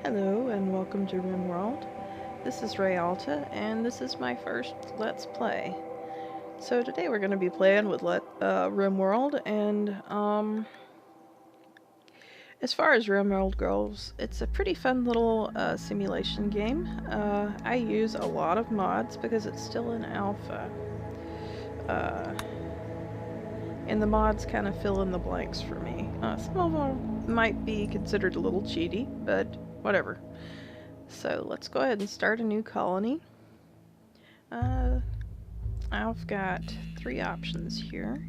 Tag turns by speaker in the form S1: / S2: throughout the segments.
S1: Hello and welcome to Rimworld. This is Realta and this is my first Let's Play. So today we're going to be playing with Rimworld, and as far as Rimworld goes, it's a pretty fun little simulation game. I use a lot of mods because it's still in alpha. And the mods kind of fill in the blanks for me. Some of them might be considered a little cheaty, but whatever. So let's go ahead and start a new colony. I've got 3 options here.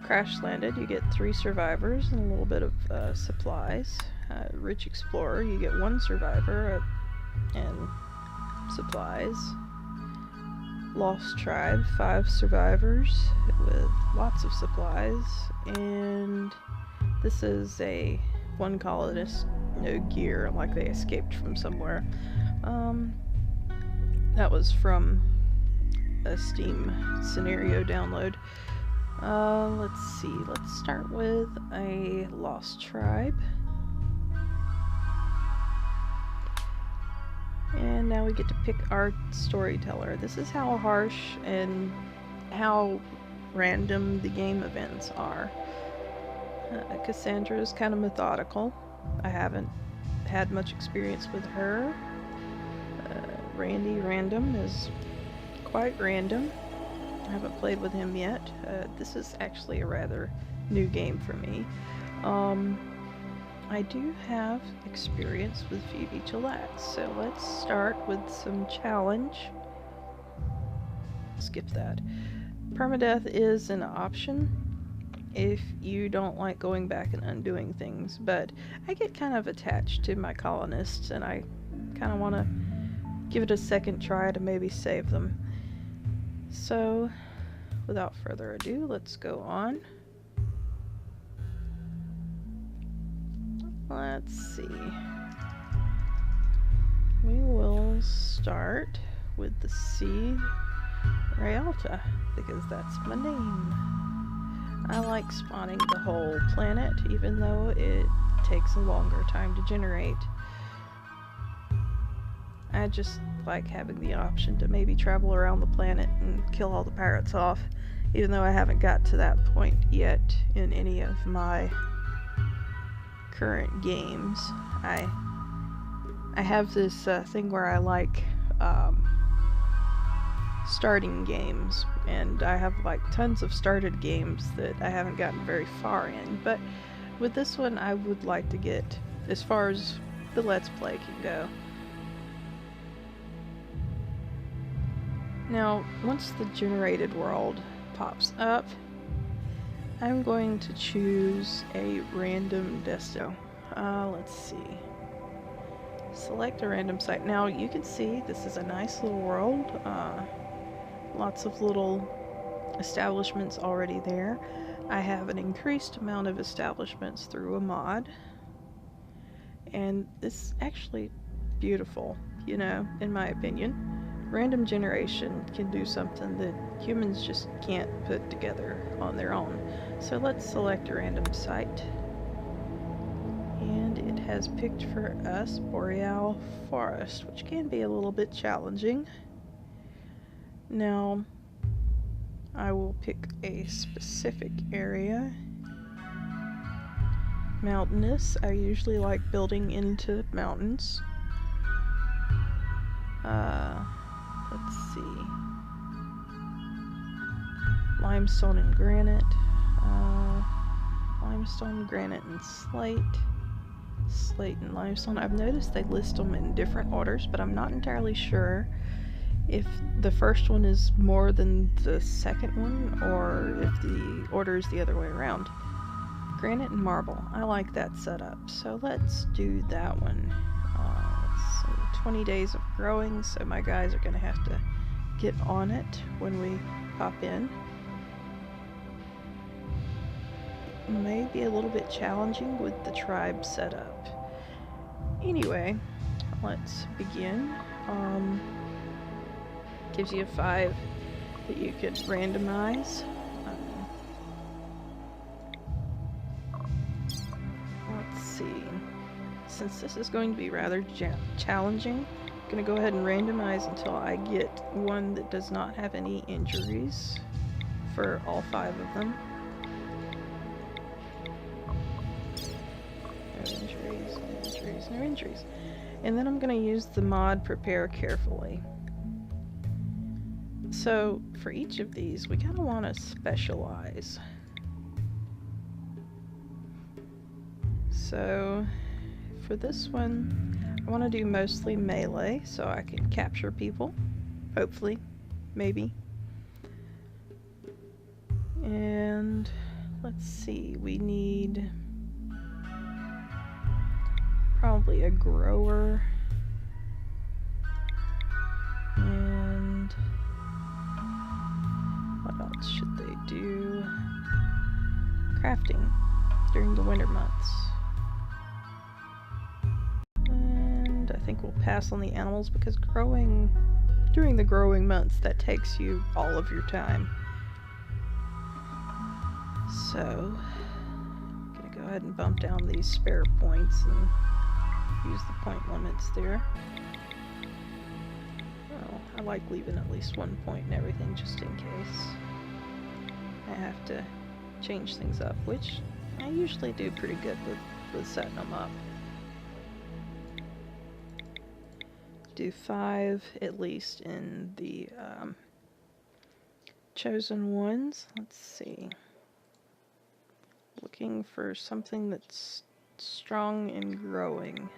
S1: Crash landed, you get 3 survivors and a little bit of supplies. Rich explorer, you get 1 survivor and supplies. Lost tribe, 5 survivors with lots of supplies. And this is a 1 colonist, no gear, like they escaped from somewhere. That was from a Steam scenario download. Let's see, let's start with a lost tribe. And now we get to pick our storyteller. This is how harsh and how random the game events are. Cassandra is kind of methodical. I haven't had much experience with her. Randy Random is quite random. I haven't played with him yet. This is actually a rather new game for me. I do have experience with Phoebe Gillette, so let's start with some challenge. Skip that. Permadeath is an option if you don't like going back and undoing things, but I get kind of attached to my colonists and I kind of want to give it a second try to maybe save them. So, without further ado, let's go on. Let's see. We will start with the seed Realta, because that's my name. I like spawning the whole planet, even though it takes a longer time to generate. I just like having the option to maybe travel around the planet and kill all the pirates off, even though I haven't got to that point yet in any of my current games. I have this thing where I like starting games, and I have like tons of started games that I haven't gotten very far in, but with this one I would like to get as far as the Let's Play can go. Now, once the generated world pops up, I'm going to choose a random desto. Let's see. Select a random site. Now, you can see this is a nice little world. Lots of little establishments already there. I have an increased amount of establishments through a mod. And it's actually beautiful, you know, in my opinion. Random generation can do something that humans just can't put together on their own. So let's select a random site. And it has picked for us Boreal Forest, which can be a little bit challenging. Now, I will pick a specific area. Mountainous. I usually like building into mountains. Let's see. Limestone and granite. Limestone, granite, and slate. Slate and limestone. I've noticed they list them in different orders, but I'm not entirely sure if the first one is more than the second one, or if the order is the other way around. Granite and marble. I like that setup, so let's do that one. Let's see. 20 days of growing, so my guys are going to have to get on it when we pop in. It may be a little bit challenging with the tribe setup. Anyway, let's begin. Gives you 5 that you could randomize. Let's see. since this is going to be rather challenging, I'm going to go ahead and randomize until I get one that does not have any injuries for all 5 of them. No injuries, no injuries, no injuries. And then I'm going to use the mod Prepare Carefully. So for each of these, we kind of want to specialize. So for this one, I want to do mostly melee so I can capture people, hopefully, maybe. And let's see, we need probably a grower and what else should they do? Crafting during the winter months. And I think we'll pass on the animals because growing during the growing months, that takes you all of your time. So I'm gonna go ahead and bump down these spare points and use the point limits there. Well, I like leaving at least 1 point and everything just in case I have to change things up, which I usually do pretty good with setting them up. Do 5 at least in the chosen ones. Let's see. Looking for something that's strong and growing,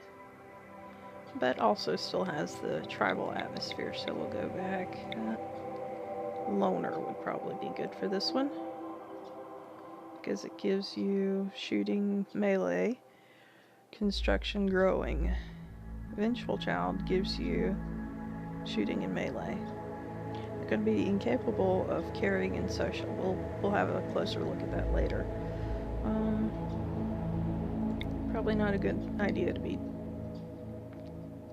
S1: but also still has the tribal atmosphere, so we'll go back. Loner would probably be good for this one, because it gives you shooting melee, construction growing. Vengeful Child gives you shooting and melee. They're going to be incapable of carrying and social. We'll have a closer look at that later. Probably not a good idea to be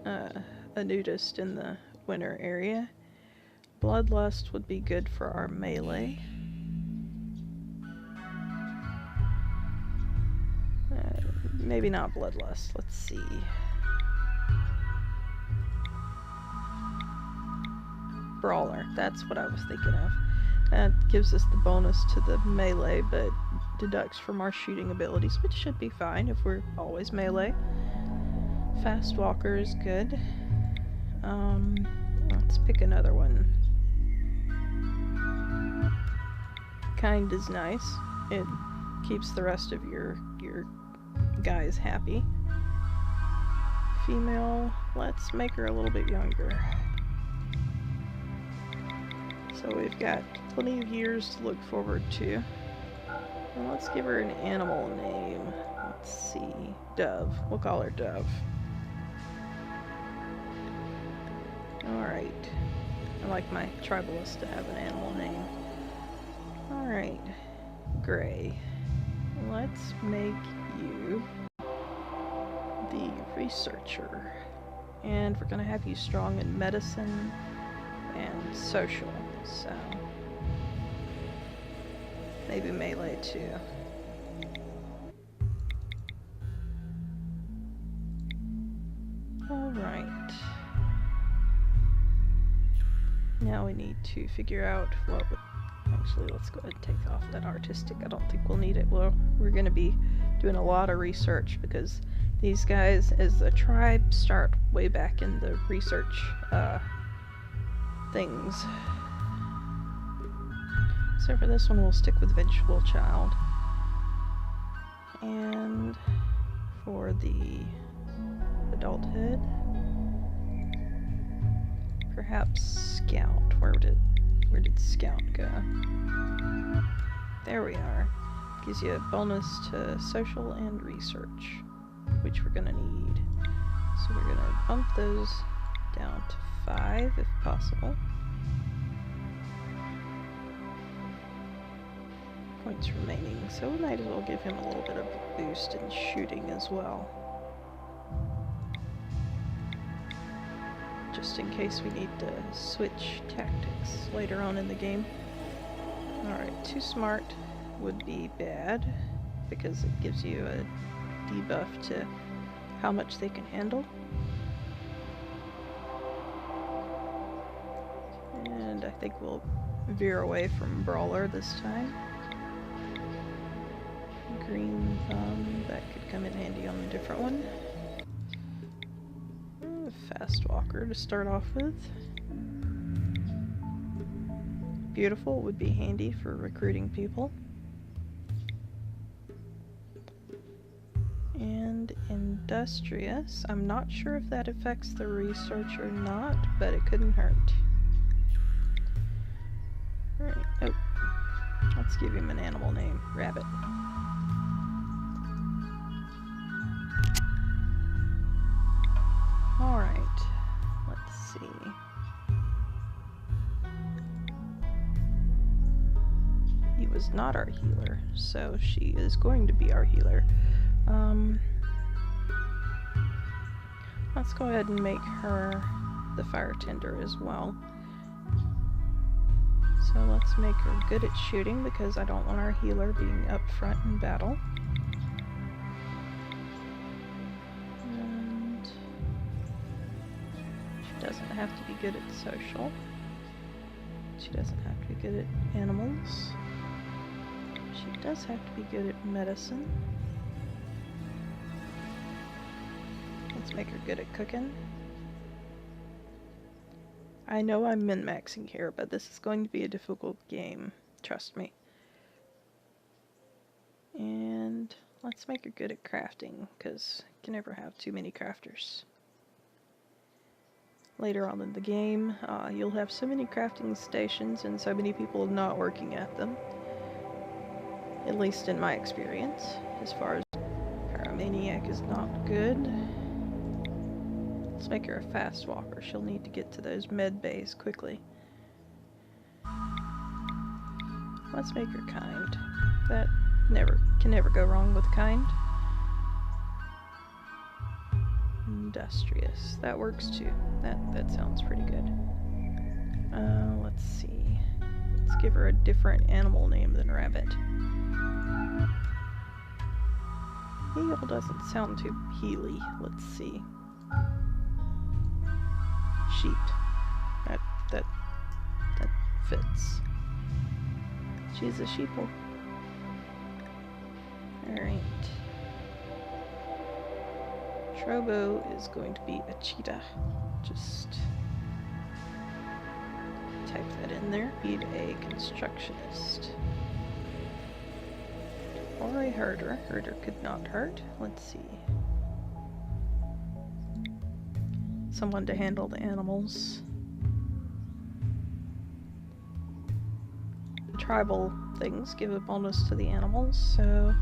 S1: a nudist in the winter area. Bloodlust would be good for our melee. Maybe not Bloodlust. Let's see. Brawler, that's what I was thinking of. That gives us the bonus to the melee, but deducts from our shooting abilities, which should be fine if we're always melee. Fast Walker is good. Let's pick another one. Kind is nice. It keeps the rest of your guys happy. Female, let's make her a little bit younger. So we've got plenty of years to look forward to. And let's give her an animal name. Let's see. Dove. We'll call her Dove. Alright. I like my tribalist to have an animal name. Alright. Gray. Let's make you the researcher. And we're going to have you strong in medicine and social. So maybe melee too. Alright. Now we need to figure out what would... Actually, let's go ahead and take off that artistic. I don't think we'll need it. Well, we're going to be doing a lot of research because these guys, as a tribe, start way back in the research things. So for this one, we'll stick with Vengeful Child. And for the adulthood, perhaps Scout. Where did Scout go? There we are. Gives you a bonus to social and research, which we're gonna need. So we're gonna bump those down to 5 if possible. Points remaining, so we might as well give him a little bit of a boost in shooting as well. Just in case we need to switch tactics later on in the game. Alright, too smart would be bad because it gives you a debuff to how much they can handle. And I think we'll veer away from Brawler this time. Green Thumb, that could come in handy on a different one. Fast Walker to start off with. Beautiful would be handy for recruiting people. And Industrious, I'm not sure if that affects the research or not, but it couldn't hurt. Alright, oh, let's give him an animal name, Rabbit. Alright, let's see. He was not our healer, so she is going to be our healer. Let's go ahead and make her the fire tender as well. So let's make her good at shooting because I don't want our healer being up front in battle. And she doesn't have to be good at social. She doesn't have to be good at animals. She does have to be good at medicine. Let's make her good at cooking. I know I'm min-maxing here, but this is going to be a difficult game. Trust me. And let's make her good at crafting, because you can never have too many crafters. Later on in the game, you'll have so many crafting stations and so many people not working at them. At least in my experience. As far as Pyromaniac is not good. Let's make her a fast walker. She'll need to get to those med bays quickly. Let's make her kind. That can never go wrong with kind. Industrious. That works too. That sounds pretty good. Let's see. Let's give her a different animal name than Rabbit. Heel doesn't sound too healy. Let's see. Sheep. That fits. She's a sheeple. Alright. Trobo is going to be a cheetah. Just type that in there. Need a constructionist. Or a herder. Herder could not hurt. Let's see. Someone to handle the animals. The tribal things give a bonus to the animals, so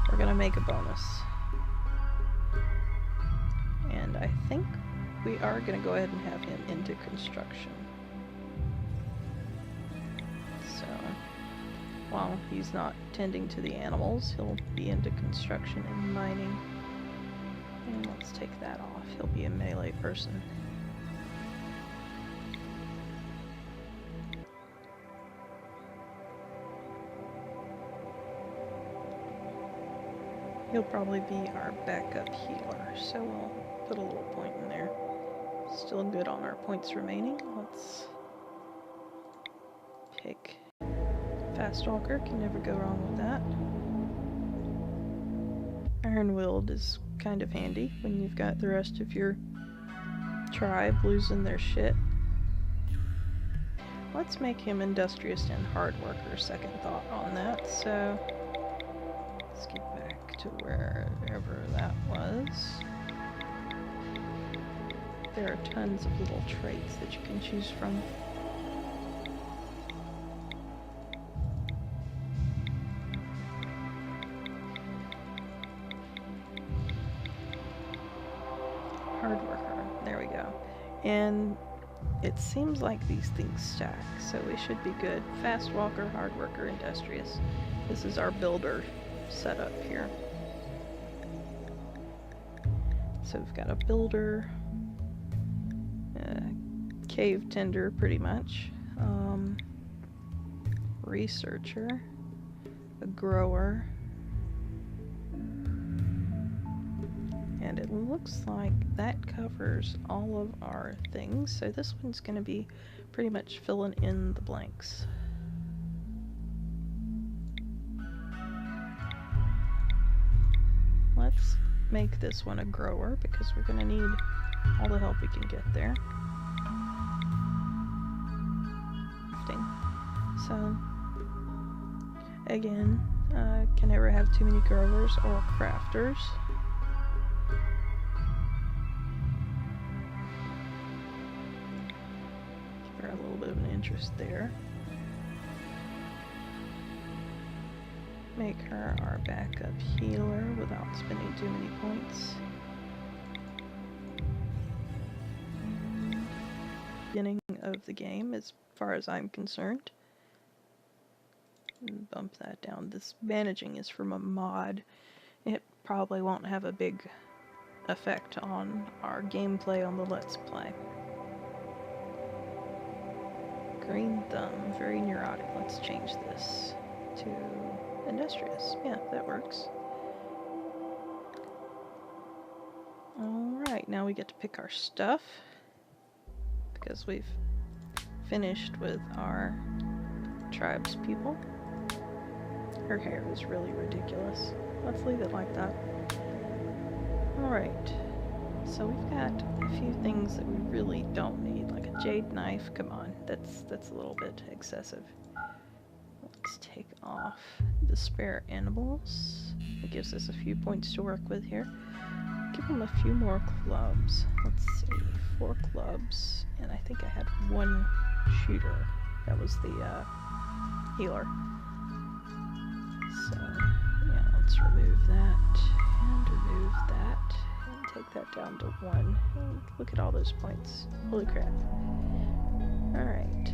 S1: we're gonna make a bonus. And I think we are gonna go ahead and have him into construction. So, while he's not tending to the animals, he'll be into construction and mining. And let's take that off. He'll be a melee person. He'll probably be our backup healer, so we'll put a little point in there. Still good on our points remaining. Let's pick Fast Walker. Can never go wrong with that. Iron-Willed is kind of handy when you've got the rest of your tribe losing their shit. Let's make him Industrious and Hard Worker. Second thought on that, so let's get back to wherever that was. There are tons of little traits that you can choose from. Hard worker, there we go. And it seems like these things stack, so we should be good. Fast walker, hard worker, industrious. This is our builder setup here. So we've got a builder, cave tender pretty much, researcher, a grower, And it looks like that covers all of our things, so this one's going to be pretty much filling in the blanks. Let's make this one a grower because we're going to need all the help we can get there. So, again, can never have too many growers or crafters. Give her a little bit of an interest there. Make her our backup healer without spending too many points. Beginning of the game, as far as I'm concerned. Bump that down. This managing is from a mod. It probably won't have a big effect on our gameplay on the Let's Play. Green thumb, very neurotic. Let's change this to industrious. Yeah, that works. Alright, now we get to pick our stuff because we've finished with our tribes people. Her hair is really ridiculous. Let's leave it like that. Alright, so we've got a few things that we really don't need, like a jade knife. Come on, that's a little bit excessive. Let's take off the spare animals. It gives us a few points to work with here. Give them a few more clubs. Let's see, 4 clubs, and I think I had 1 shooter. That was the healer. So, yeah, let's remove that, and remove that, and take that down to 1. And look at all those points. Holy crap. Alright.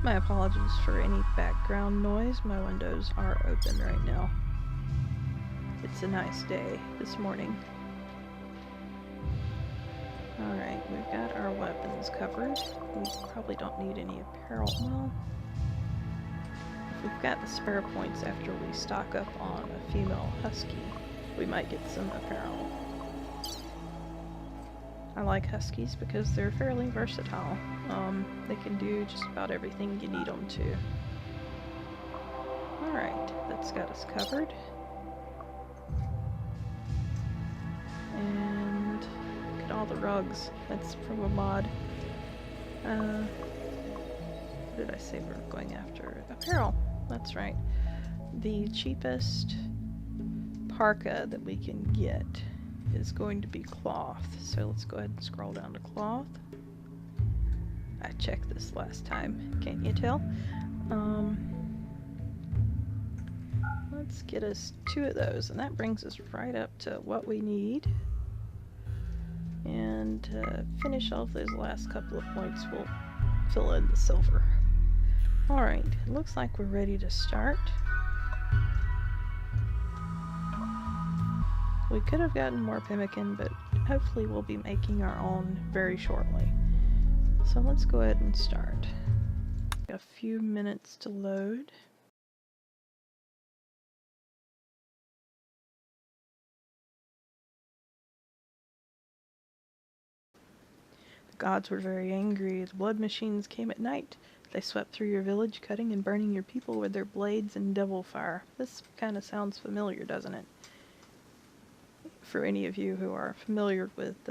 S1: My apologies for any background noise. My windows are open right now. It's a nice day this morning. Alright, we've got our weapons covered. We probably don't need any apparel. Well, we've got the spare points after we stock up on a female husky. We might get some apparel. I like huskies because they're fairly versatile. They can do just about everything you need them to. Alright, that's got us covered. And look at all the rugs. That's from a mod. What did I say we're going after? Apparel. That's right. The cheapest parka that we can get is going to be cloth. So let's go ahead and scroll down to cloth. I checked this last time, can't you tell? Let's get us 2 of those, and that brings us right up to what we need. And to finish off those last couple of points, we'll fill in the silver. Alright, it looks like we're ready to start. We could have gotten more pemmican, but hopefully we'll be making our own very shortly. So let's go ahead and start. A few minutes to load. The gods were very angry. The blood machines came at night. They swept through your village, cutting and burning your people with their blades and devil fire. This kind of sounds familiar, doesn't it? For any of you who are familiar with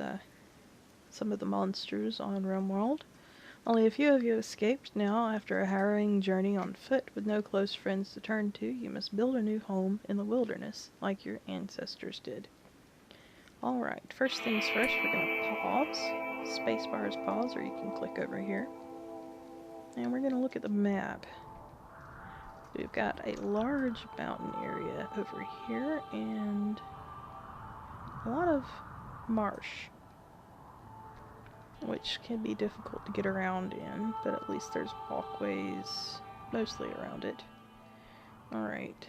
S1: some of the monsters on Rimworld. Only a few of you escaped. Now, after a harrowing journey on foot with no close friends to turn to, you must build a new home in the wilderness, like your ancestors did. Alright, first things first, we're going to pause. Spacebar is pause, or you can click over here. And we're going to look at the map. We've got a large mountain area over here, and a lot of marsh, which can be difficult to get around in, but at least there's walkways mostly around it. Alright,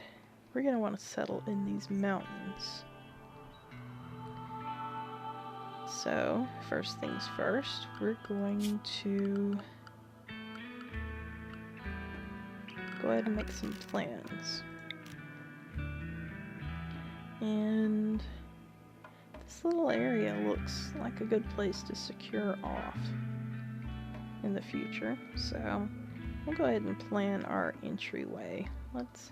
S1: we're going to want to settle in these mountains. So, first things first, we're going to go ahead and make some plans. And this little area looks like a good place to secure off in the future. So, we'll go ahead and plan our entryway.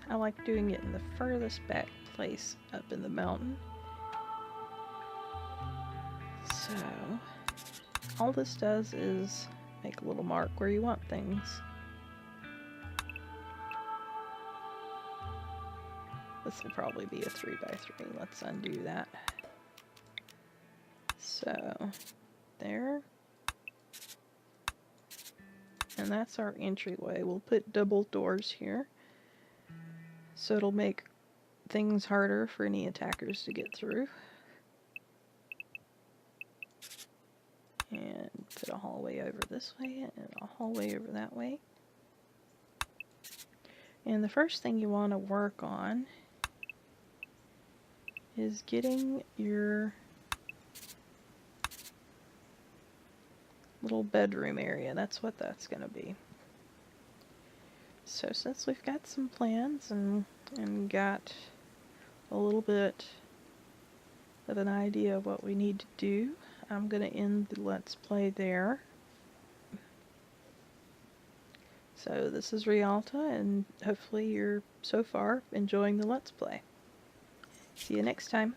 S1: I like doing it in the furthest back place up in the mountain. So, all this does is make a little mark where you want things. This will probably be a 3x3. Let's undo that. So, there. And that's our entryway. We'll put double doors here, so it'll make things harder for any attackers to get through. And put a hallway over this way and a hallway over that way. And the first thing you want to work on is getting your little bedroom area. That's what that's going to be. So since we've got some plans and got a little bit of an idea of what we need to do, I'm going to end the Let's Play there. So this is Realta, and hopefully you're so far enjoying the Let's Play. See you next time.